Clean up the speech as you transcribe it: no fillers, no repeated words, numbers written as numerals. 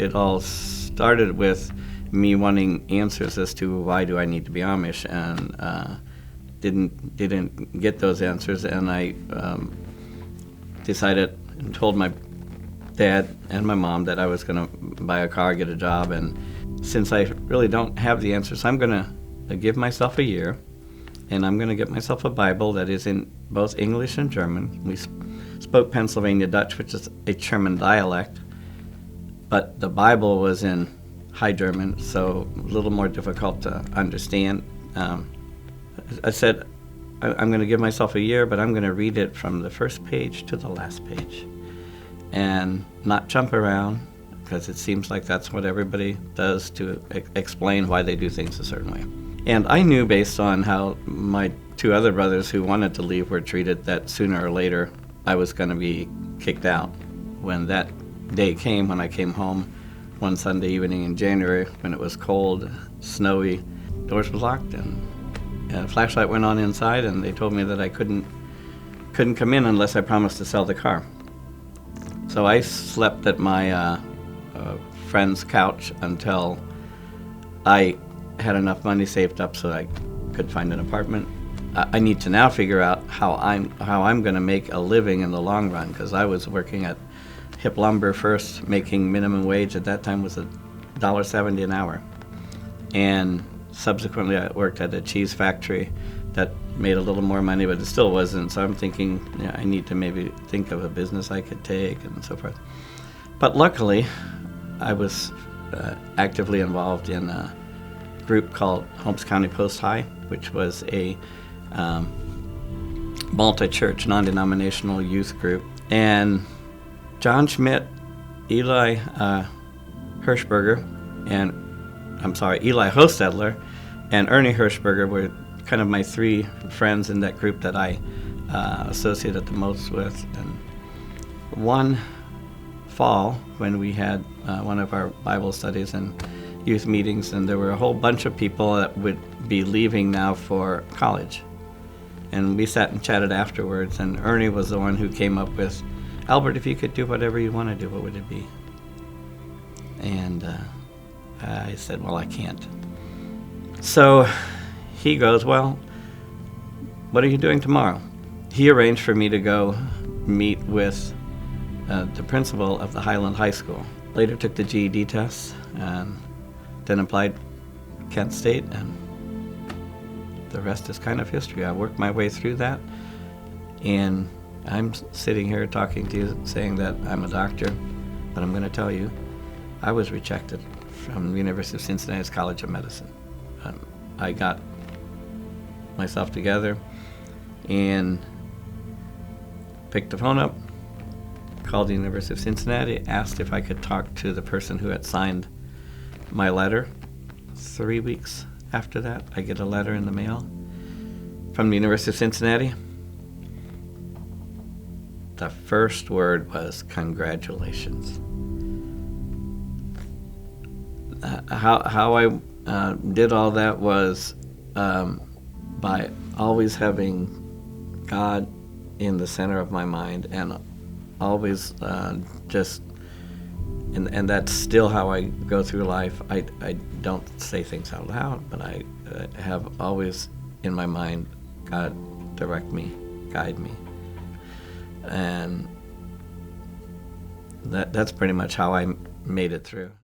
it all started with me wanting answers as to why do I need to be Amish, and didn't get those answers, and I decided and told my dad and my mom that I was going to buy a car, get a job, and since I really don't have the answers, I'm going to give myself a year, and I'm going to get myself a Bible that is in both English and German. We spoke Pennsylvania Dutch, which is a German dialect, but the Bible was in High German, so a little more difficult to understand. I said, I'm going to give myself a year, but I'm going to read it from the first page to the last page and not jump around, because it seems like that's what everybody does to explain why they do things a certain way. And I knew, based on how my two other brothers who wanted to leave were treated, that sooner or later I was going to be kicked out. When that day came, when I came home one Sunday evening in January, when it was cold, snowy, doors were locked, and a flashlight went on inside, and they told me that I couldn't come in unless I promised to sell the car. So I slept at my friend's couch until I had enough money saved up so I could find an apartment. I need to now figure out how I'm going to make a living in the long run, because I was working at Hip Lumber first, making minimum wage at that time was $1.70 an hour, and subsequently I worked at a cheese factory that made a little more money, but it still wasn't. So I'm thinking, I need to maybe think of a business I could take and so forth. But luckily, I was actively involved in a group called Holmes County Post High, which was a multi-church, non-denominational youth group. And John Schmidt, Eli Hostetler, and Ernie Hirschberger were kind of my three friends in that group that I associated the most with. And one fall, when we had one of our Bible studies and youth meetings, and there were a whole bunch of people that would be leaving now for college. And we sat and chatted afterwards, and Ernie was the one who came up with, Albert, if you could do whatever you want to do, what would it be? And I said, well, I can't. So he goes, well, what are you doing tomorrow? He arranged for me to go meet with the principal of the Highland High School. Later took the GED test, and then applied Kent State, and the rest is kind of history. I worked my way through that, and I'm sitting here talking to you saying that I'm a doctor, but I'm going to tell you, I was rejected from the University of Cincinnati's College of Medicine. I got myself together and picked the phone up, called the University of Cincinnati, asked if I could talk to the person who had signed my letter. 3 weeks after that, I get a letter in the mail from the University of Cincinnati. The first word was congratulations. How I did all that was by always having God in the center of my mind, and always and that's still how I go through life. I don't say things out loud, but I have always in my mind, God, direct me, guide me. And that's pretty much how I made it through.